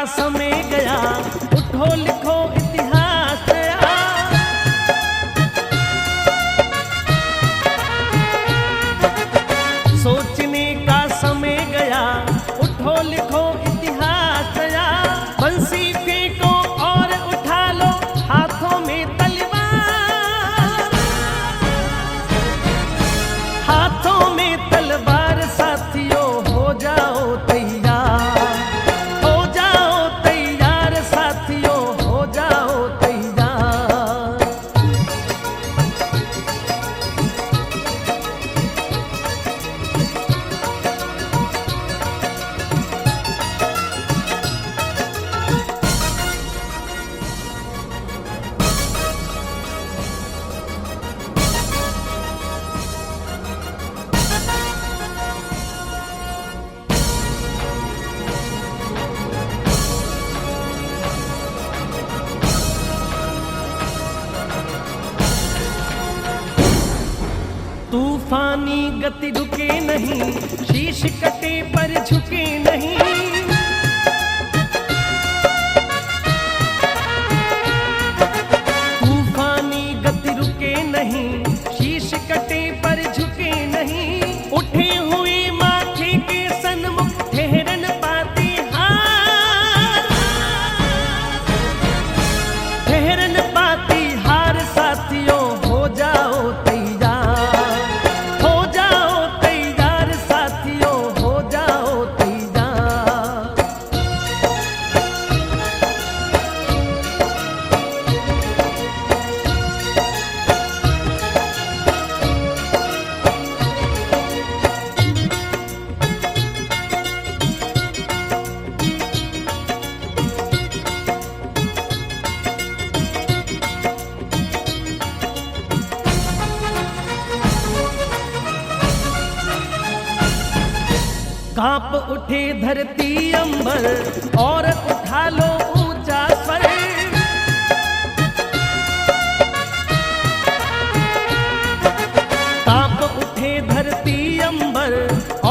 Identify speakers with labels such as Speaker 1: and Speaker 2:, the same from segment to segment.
Speaker 1: समय गया, उठो लिखो इतिहास नया। सोचने का समय गया, उठो लिखो इतिहास नया। बंसी फेंको और उठा लो हाथों में तलवार, हाथों में तलवार साथियों हो जाओ तैयार, हो जाओ तैयार साथियों हो जाओ तैयार। तूफानी गति रुके नहीं, शीश कटे पर झुके नहीं। तूफानी गति रुके नहीं, शीश कटे पर झुके नहीं। उठे हुए माथे के सन्मुख ठहरन पाती हार, ठहरन पाती हार साथियों हो जाओ तैयार, हो जाओ तैयार साथियों हो जाओ तैयार। कांप उठे धरती अंबर और उठा लो ऊंचा स्वर। कांप उठे धरती अंबर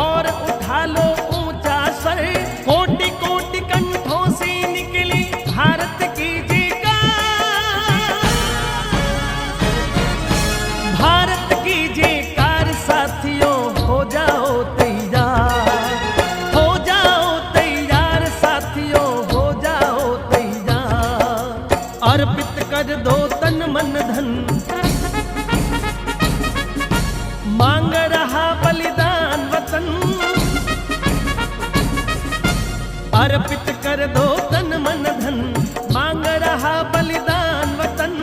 Speaker 1: और उठा लो ऊंचा स्वर। कोटि कोटि कंठों से निकली भारत की जयकार, भारत की जयकार साथियों हो जाओ तैयार, हो जाओ तैयार साथियों हो जाओ तैयार। अर्पित कर दो तन मन धन, मांग रहा बलिदान वतन। अर्पित कर दो तन मन धन, मांग रहा बलिदान वतन।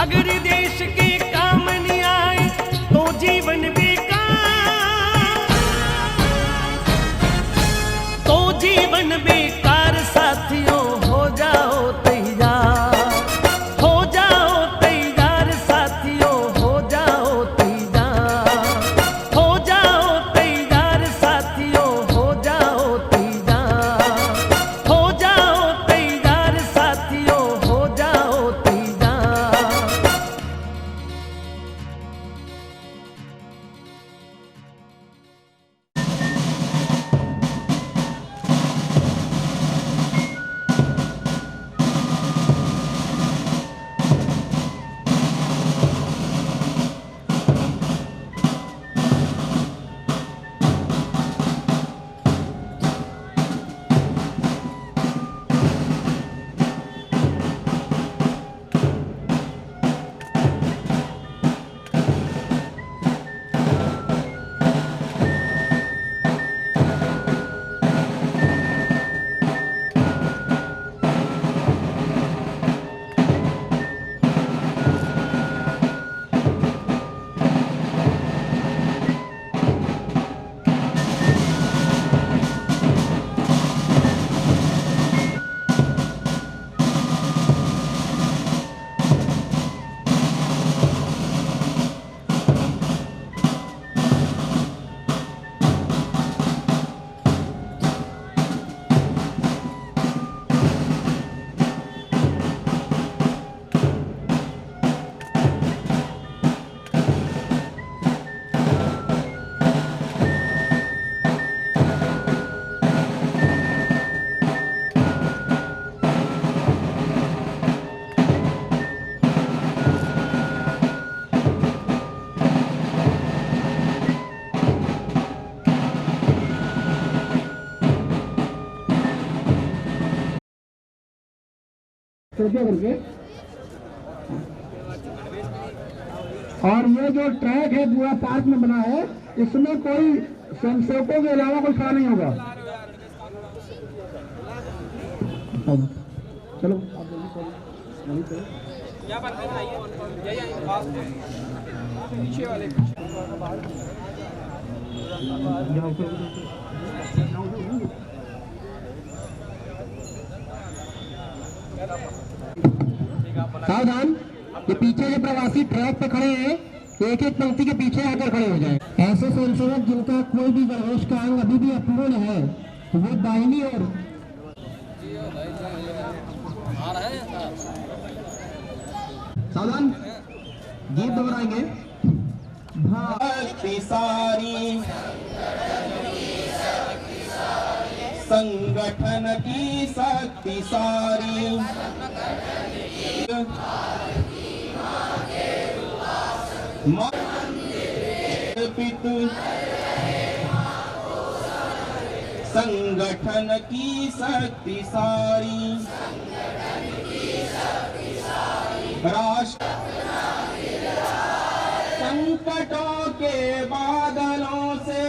Speaker 1: अगर देश के काम नहीं आए तो जीवन बेकार, तो जीवन बेकार साथियों हो जाओ तैयार, हो जाओ
Speaker 2: करके। और ये जो ट्रैक है पूरा पार्क में बना है, इसमें कोई स्वयंसेवकों के अलावा कोई खड़ा नहीं होगा। चलो
Speaker 3: क्या बात है, पीछे वाले
Speaker 2: सावधान, ये पीछे जो प्रवासी ट्रैक पे खड़े हैं, एक एक पंक्ति के पीछे आकर खड़े हो जाएं। ऐसे स्वयंसेवक जिनका कोई भी गर्भेश का अंग अभी भी अपूर्ण है, वो दाहिनी ओर। सावधान, गीत दोहराएंगे।
Speaker 4: भक्ति सारी संगठन की शक्ति सारी, पितु संगठन की शक्ति सारी, राष्ट्र संकटों के बादलों से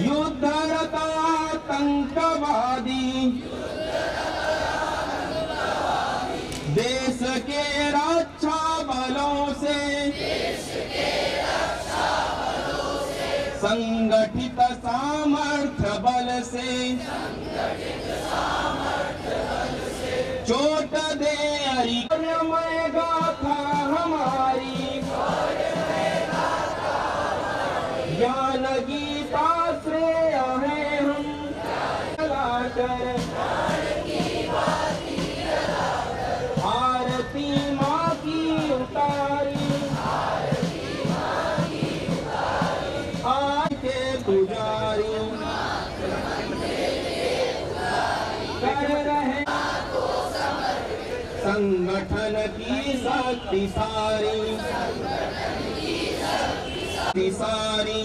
Speaker 4: युद्धरत आतंकवादी, देश के रक्षा बलों से संगठित सामर्थ्य बल से चोट दे अरिमय गाथा हमारी, ज्ञान गीता श्रेय है हम लगाकर, आरती माँ की उतारी, आज के पुजारी कर रहे संगठन की शक्ति सारी, सारी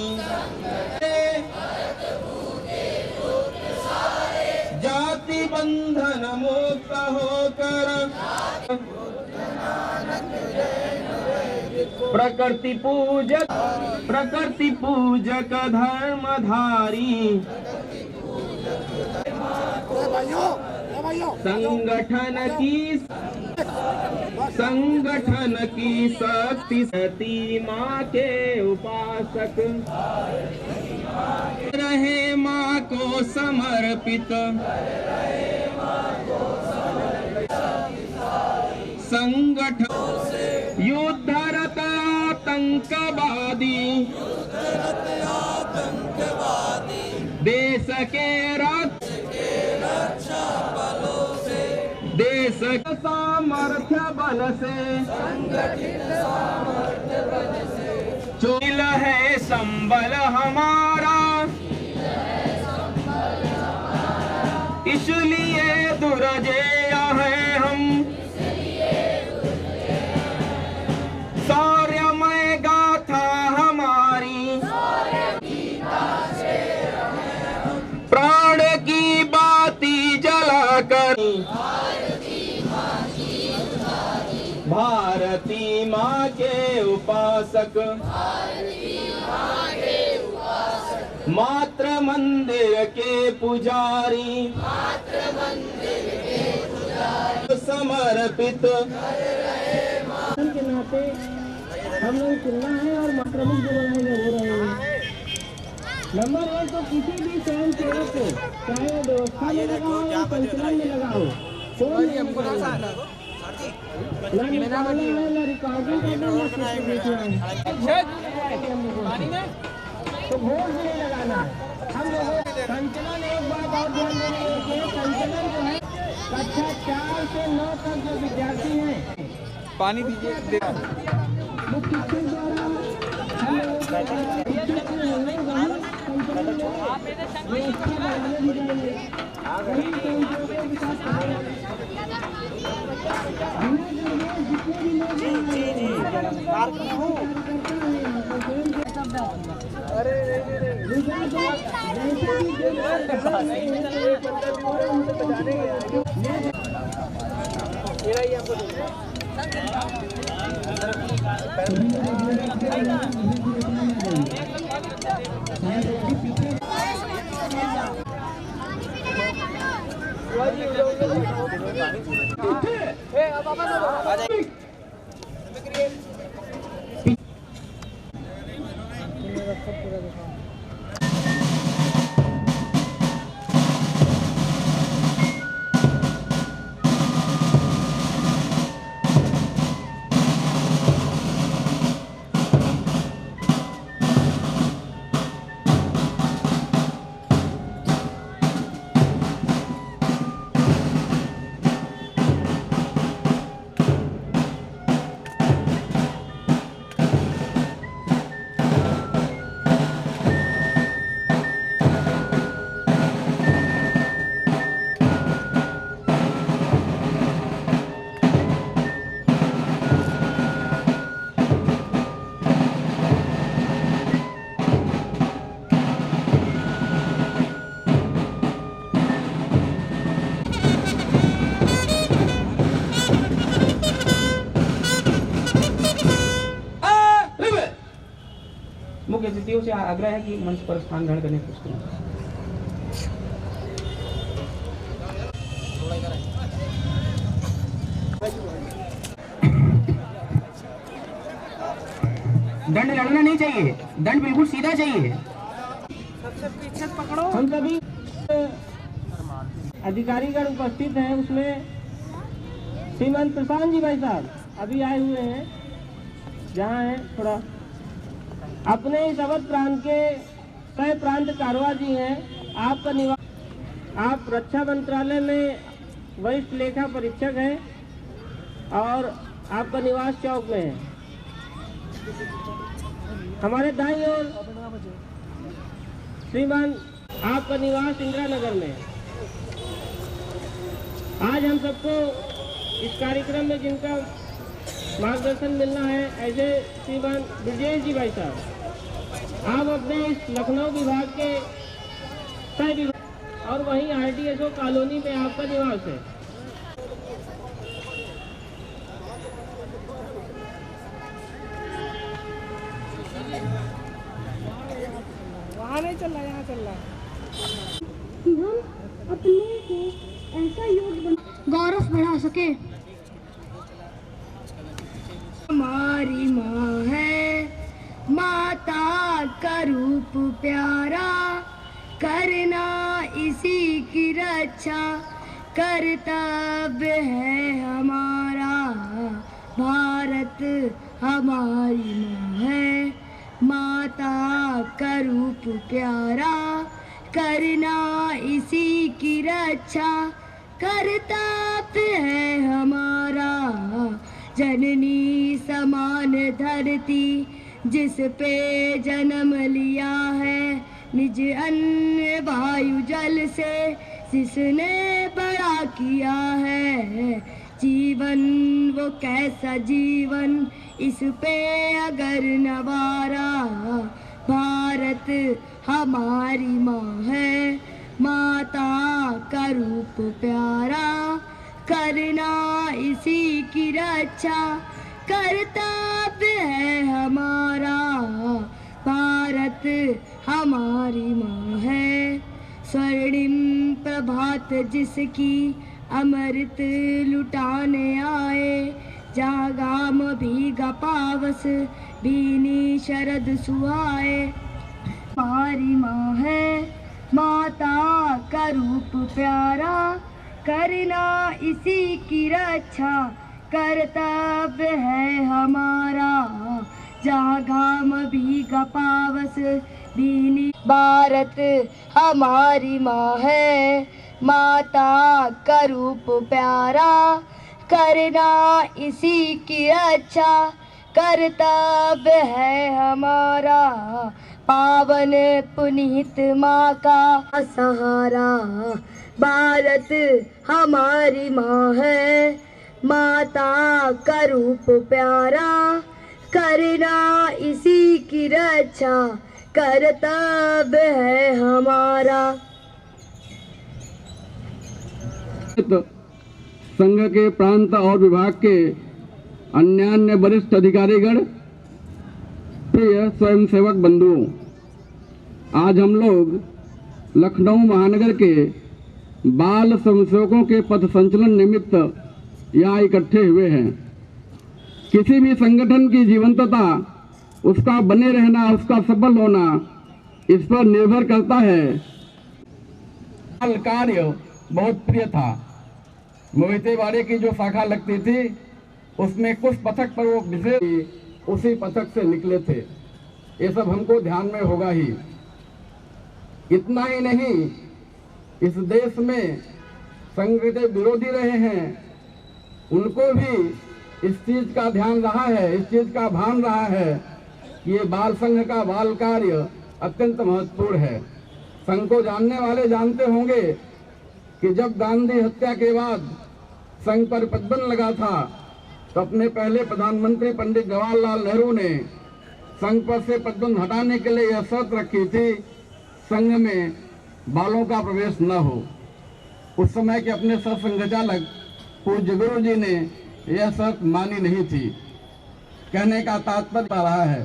Speaker 4: जाति बंधन मुक्त होकर प्रकृति पूजक धर्मधारी, संगठन की शक्ति सती माँ के उपासक रहे माँ को समर्पित, संगठन युद्धरत आतंकवादी, देश के देश सामर्थ्य बल से चोल है संबल हमारा, इसलिए दुर्जय है हम, शौर्यमय गाथा हमारी, प्राण की बाती जलाकर भारती माँ के उपासक, मातृ मंदिर के पुजारी, समर्पित
Speaker 2: के नाते हम लोग चुनना है और प्रमुख जो बनाएंगे वो रहेंगे। नंबर 1 तो किसी भी स्वयं सेवक को, चाहे व्यवस्था में लगा हो या संचालन में लगा हो, कोई रिकॉर्डिंग तो वोट भी नहीं लगाना है। हम लोगों संचलन, एक बात और ध्यान देने के संचलन जो है कक्षा 4 से 9 तक जो विद्यार्थी हैं,
Speaker 3: पानी दीजिए।
Speaker 2: मुख्य शिक्षक द्वारा हम लोगों को
Speaker 4: मुख्य अतिथियों से आग्रह है कि मंच पर स्थान ग्रहण करने की कोशिश करें। दंड लड़ना नहीं चाहिए, दंड बिल्कुल सीधा चाहिए।
Speaker 2: हम सभी अधिकारीगण उपस्थित हैं, उसमें श्रीमान प्रशांत जी भाई साहब अभी आए हुए हैं, जहाँ हैं थोड़ा अपने इस अवध प्रांत के सह प्रांत कारवा जी हैं। आपका निवास, आप रक्षा मंत्रालय में वरिष्ठ लेखा परीक्षक हैं और आपका निवास चौक में है। हमारे दाईं ओर श्रीमान आपका निवास इंदिरा नगर में है। आज हम सबको इस कार्यक्रम में जिनका मार्गदर्शन मिलना है, ऐसे श्रीमान ब्रजेश जी भाई साहब, आप अपने इस लखनऊ विभाग के सह विभाग और वहीं RDSO कॉलोनी में आपका निवास है।
Speaker 5: वहाँ नहीं चल रहा, यहाँ चल रहा
Speaker 6: कि हम अपने को ऐसा योग गौरव बढ़ा सके। हमारी माँ है, माता का रूप प्यारा, करना इसी की रक्षा कर्तव्य है हमारा। भारत हमारी माँ है, माता का रूप प्यारा, करना इसी की रक्षा कर्तव्य है हमारा। जननी समान धरती जिस पे जन्म लिया है, निज अन्न वायु जल से जिसने बड़ा किया है। जीवन वो कैसा जीवन इस पे अगर नवारा। भारत हमारी माँ है, माता का रूप प्यारा, करना इसी की रक्षा कर्तव्य है हमारा। भारत हमारी माँ है, स्वर्णिम प्रभात जिसकी अमृत लुटाने आए। जहाँ गाम भीगा पावस भीनी शरद सुहाए। हमारी माँ है, माता का रूप प्यारा, करना इसी की रक्षा कर्तव्य है हमारा। जहाँ घाम भीगा पावस भीनी। भारत हमारी माँ है, माता का रूप प्यारा, करना इसी की रक्षा कर्तव्य है हमारा। पावन पुनीत माँ का सहारा। भारत हमारी माँ है, माता का रूप प्यारा, करना इसी की रक्षा
Speaker 7: कर्तव्य है हमारा।
Speaker 8: संघ के प्रांत और विभाग के अन्य वरिष्ठ अधिकारीगण, प्रिय स्वयंसेवक बंधुओं, आज हम लोग लखनऊ महानगर के बाल स्वयंसेवकों के पथ संचलन निमित्त यहाँ इकट्ठे हुए हैं। किसी भी संगठन की जीवंतता, उसका बने रहना, उसका सफल होना इस पर निर्भर करता है। कार्य बहुत प्रिय था। मोहितेवाड़े की जो शाखा लगती थी उसमें कुछ पथक पर वो विशेष उसी पथक से निकले थे। ये सब हमको ध्यान में होगा ही। इतना ही नहीं, इस देश में संघ के विरोधी रहे हैं, उनको भी इस चीज का ध्यान रहा है, इस चीज का भान रहा है कि ये बाल संघ का बाल कार्य अत्यंत महत्वपूर्ण है। संघ को जानने वाले जानते होंगे कि जब गांधी हत्या के बाद संघ पर प्रतिबंध लगा था तो अपने पहले प्रधानमंत्री पंडित जवाहरलाल नेहरू ने संघ पर से प्रतिबंध हटाने के लिए यह शर्त रखी थी, संघ में बालों का प्रवेश न हो। उस समय के अपने सरसंघचालक पूज्य गुरु जी ने यह शर्त मानी नहीं थी। कहने का तात्पर्य रहा है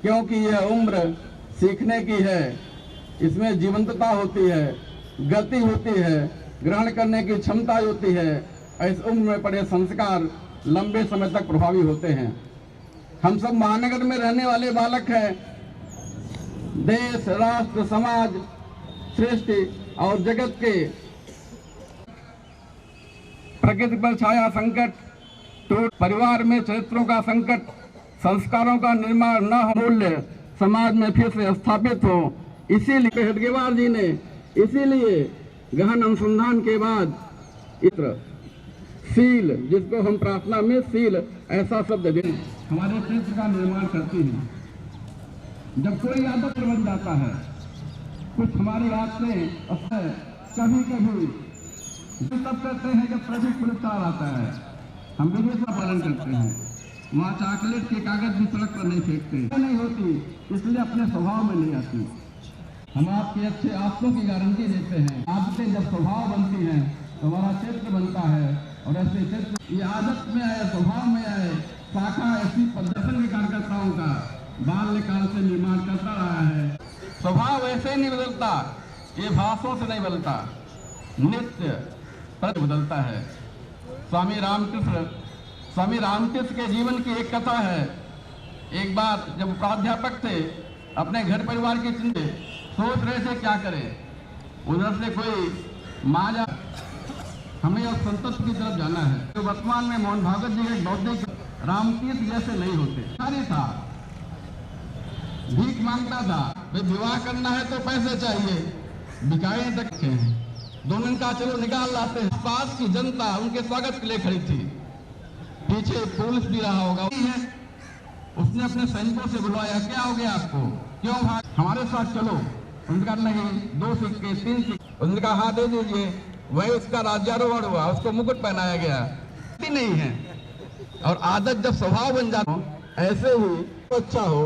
Speaker 8: क्योंकि यह उम्र सीखने की है, इसमें जीवंतता होती है, गति होती है, ग्रहण करने की क्षमता होती है। इस उम्र में पड़े संस्कार लंबे समय तक प्रभावी होते हैं। हम सब महानगर में रहने वाले बालक हैं। देश, राष्ट्र, समाज, सृष्टि और जगत के प्रकृति पर छाया संकट, तो परिवार में चरित्रों का संकट, संस्कारों का निर्माण न हो, मूल्य समाज में फिर से स्थापित हो, इसीलिए हेडगेवार जी ने इसीलिए गहन अनुसंधान के बाद इत्र सील, जिसको हम प्रार्थना में सील ऐसा शब्द दें, हमारे चरित्र का निर्माण करती है। जब कोई आदत बन जाता है, कुछ हमारी आदतें कभी कभी तब करते हैं जब ट्रैफिक पुलिस आता है, हम विधि का पालन करते हैं, वहाँ चॉकलेट के कागज भी सड़क पर नहीं फेंकते, नहीं होती इसलिए अपने स्वभाव में नहीं आती। हम आपके अच्छे आदतों की गारंटी देते हैं। आदतें जब स्वभाव बनती हैं तो हमारा चरित्र बनता है, और ऐसे चरित्र ये आदत में आए, स्वभाव में आए, शाखा ऐसी प्रदर्शन के कार्यकर्ताओं का बाल्यकाल से निर्माण करता रहा है। स्वभाव ऐसे नहीं बदलता, ये भाषों से नहीं बदलता, नित्य पर बदलता है। स्वामी रामकृष्ण के जीवन की एक कथा है। एक बार जब प्राध्यापक थे, अपने घर परिवार की चिंता सोच रहे थे क्या करें, उधर से कोई माँ हमें अब संतत्व की तरफ जाना है। तो वर्तमान में मोहन भागवत जी के बौद्धिक रामतीर्थ जैसे नहीं होते, सारे था, भीख मांगता था, भाई विवाह करना है तो पैसे चाहिए, भिखारी तक हैं, दोनों का चलो निकाल लाते हैं। पास की जनता उनके स्वागत के लिए खड़ी थी, पीछे पुलिस भी रहा होगा। उसने अपने सैनिकों से बुलवाया, क्या हो गया आपको, क्यों भाग, हमारे साथ चलो। उन्होंने कहा नहीं, 2 सिक्के 3 सिक्के, उन्होंने कहा हाँ दे दीजिए। वही उसका राज्यारोहण हुआ, उसको मुकुट पहनाया गया, नहीं है। और आदत जब स्वभाव बन जाता हो, ऐसे ही तो अच्छा हो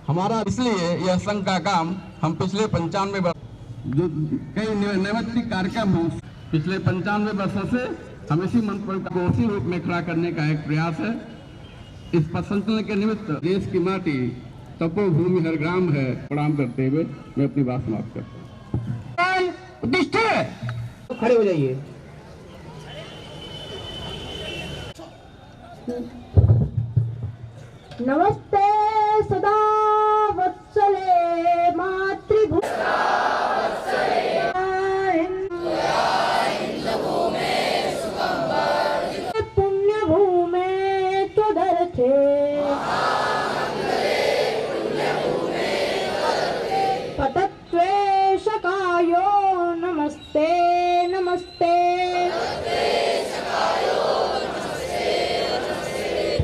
Speaker 8: हमारा। इसलिए यह संघ का काम हम पिछले 95 वर्ष, जो कई नैमित्तिक कार्यक्रम हो, पिछले 95 वर्षों से हम इसी मंत्र को उसी रूप में खड़ा करने का एक प्रयास है। इस पथ संचलन के निमित्त देश की माटी तपोभूमि हर ग्राम है। प्रणाम करते हुए मैं अपनी बात समाप्त करता हूँ।
Speaker 2: खड़े हो जाइए।
Speaker 6: नमस्ते सदा वत्सले मातृभूमि पुण्य भूमे त्वदर्थे पतत्वेशकायो नमस्ते नमस्ते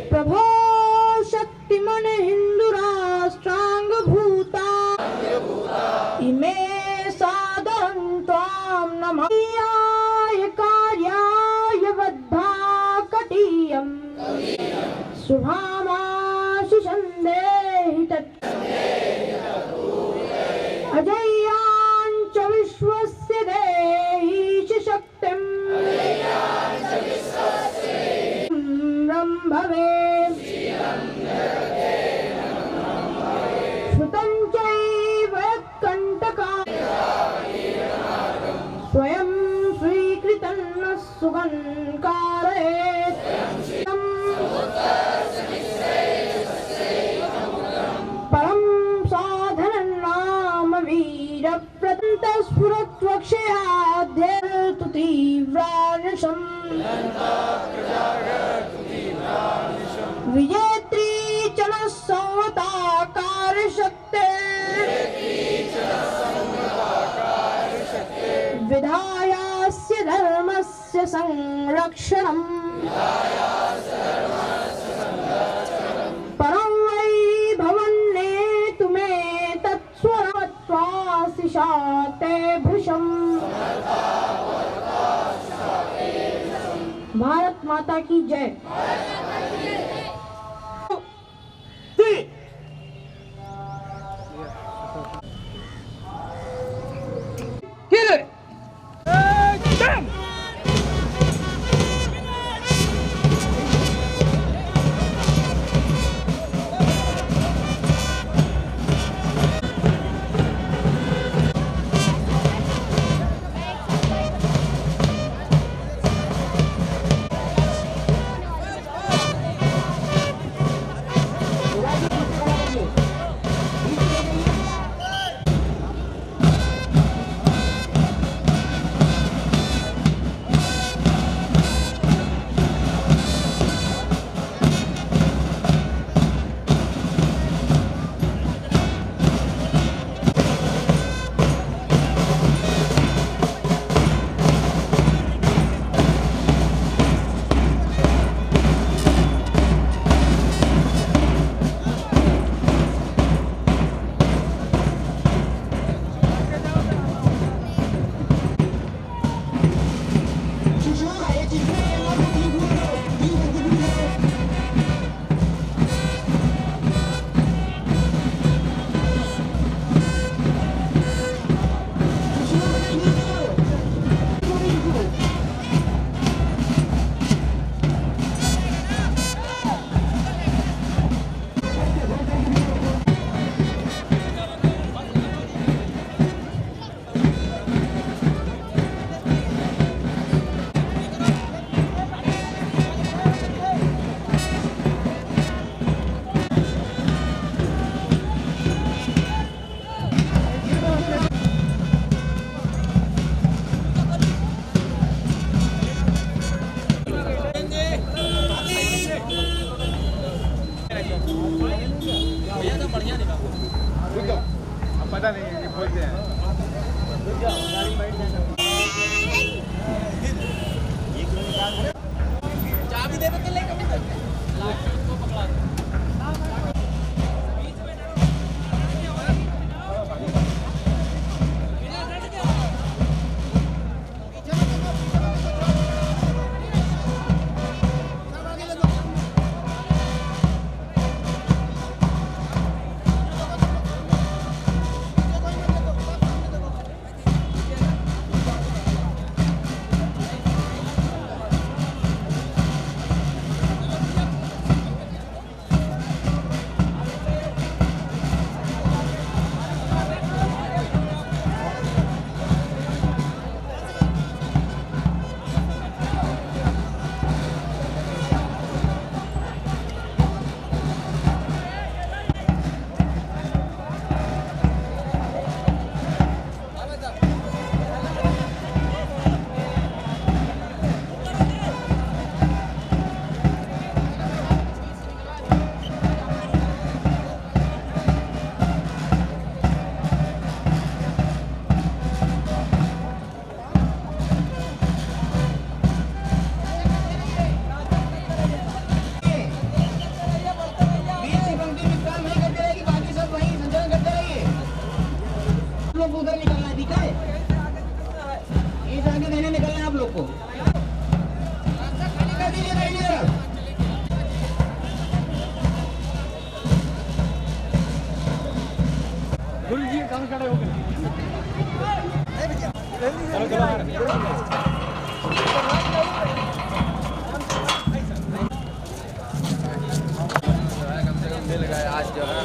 Speaker 6: प्रभो शक्तिमन हिंदू राष्ट्रांग भूता इमे सादरं त्वां नमः कार्याय वद्भाकटीयं शुभामाशु संदेहि तत् सुगन्कारयेत् परं साधनं नाम वीरप्रतन्त स्फुरत्वक्षयाद्यर्तु तीव्रानिशम् विजेत्री च नः संवताकारशक्ते विधायास्य धर्मस्य संरक्षणम् परं वै भवन्नेतुमे तत्स्वरमत्वासि शाते भृशम्। भारत माता की जय।
Speaker 3: पता नहीं है, बोलते हैं। चाबी दे दो लेकर उधर निकलना है, ठीक है? इस आगे देने निकलना है आप लोग को। खाली कर दीजिए दाहिनी तरफ। गुरु जी कहाँ खड़े हो गए? चलो चलो मिल गए आज जो है।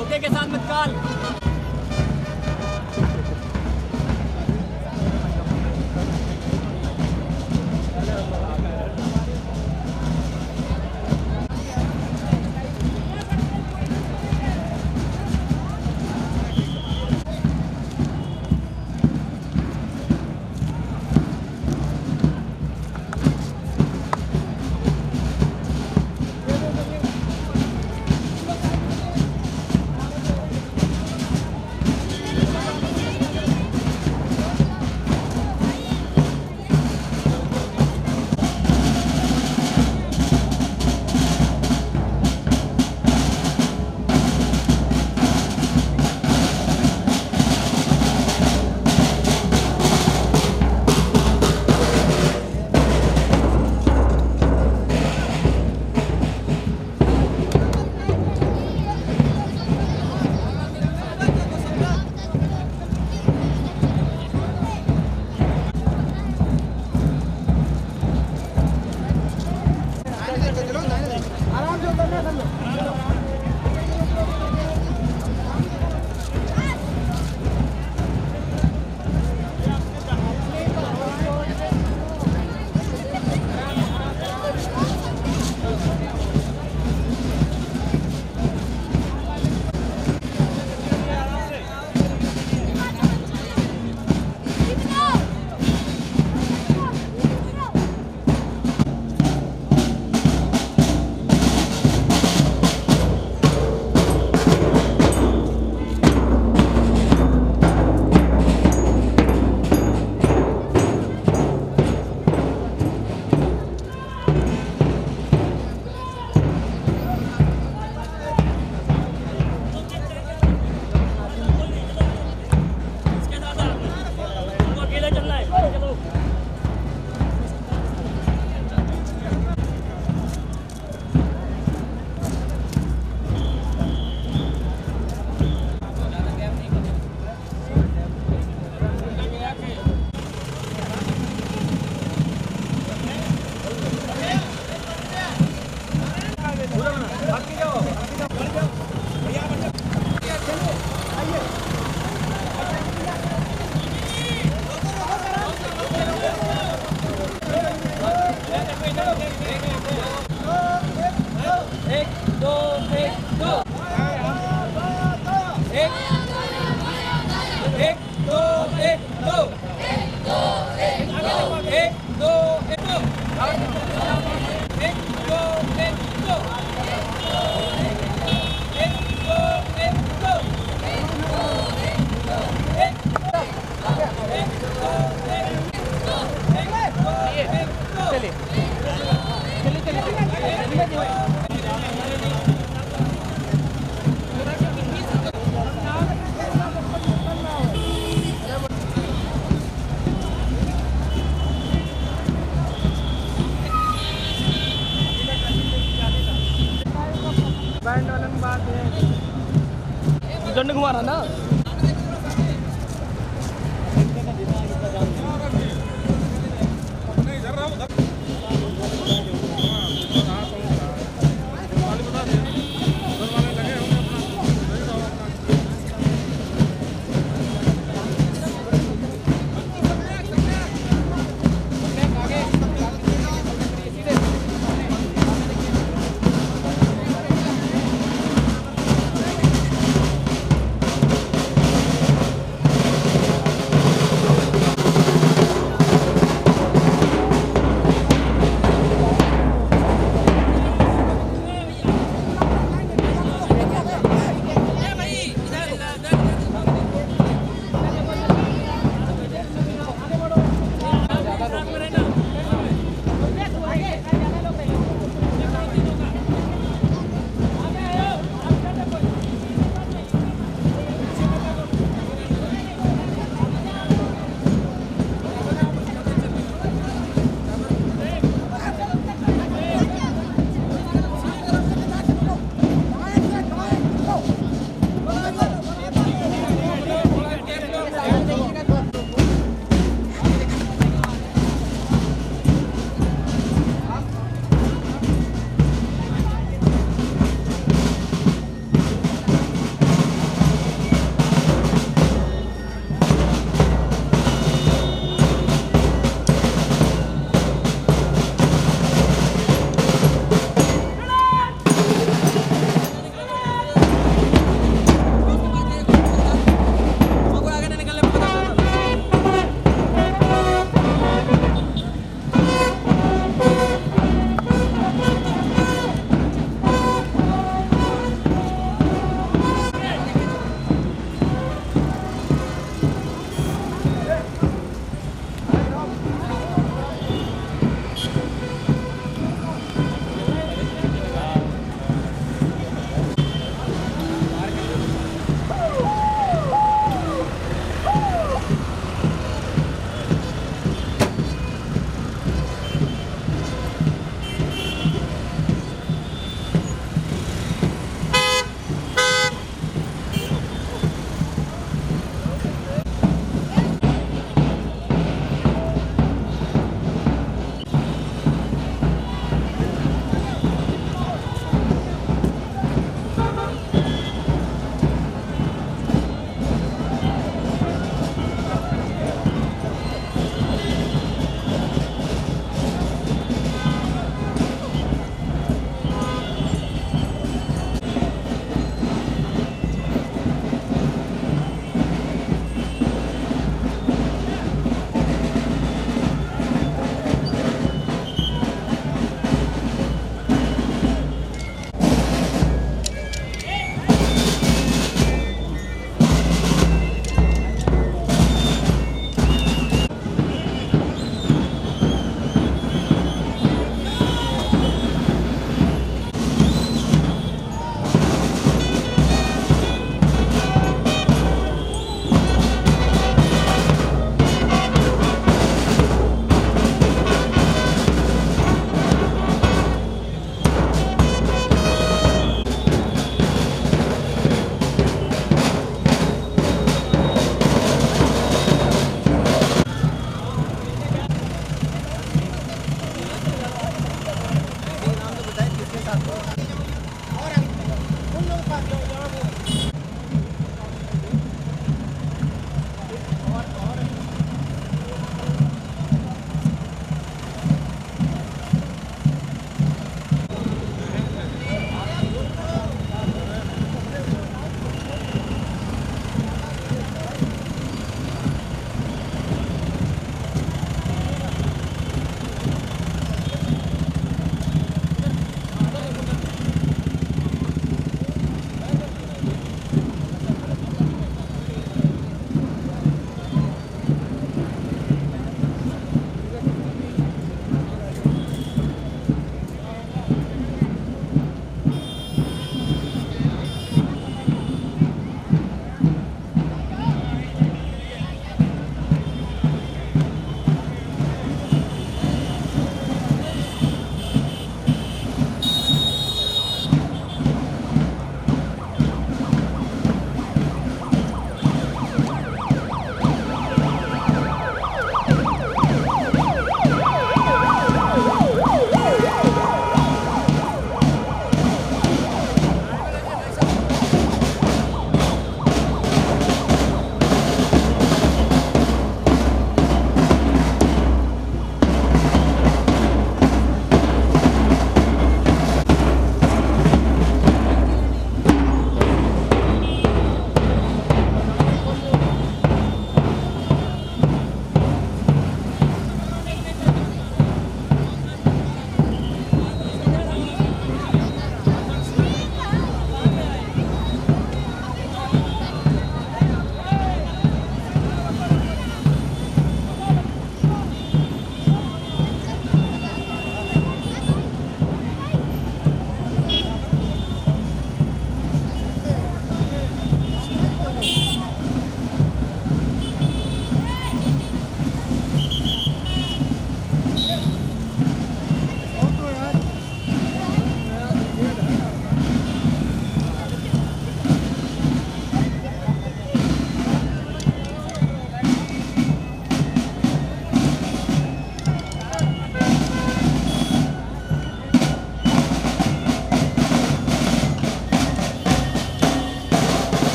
Speaker 3: Okay.
Speaker 9: झंडे के साथ मतकाल।
Speaker 5: बैंड वाले में बात है दंड घुमा रहा ना।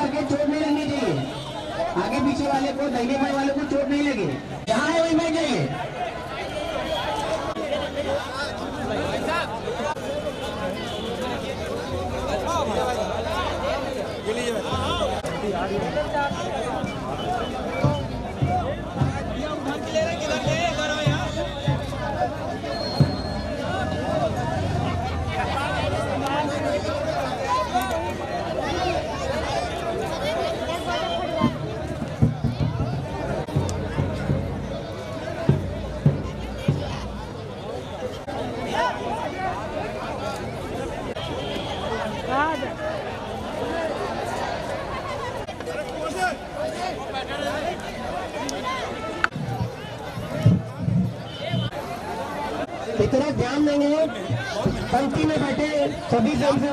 Speaker 3: करके चोट नहीं लगनी चाहिए। आगे पीछे वाले को, दाहिने बाएं वाले को चोट नहीं लगे। जहाँ है वहीं बैठ जाइए। इतना ध्यान देंगे, पंक्ति में बैठे सभी जन से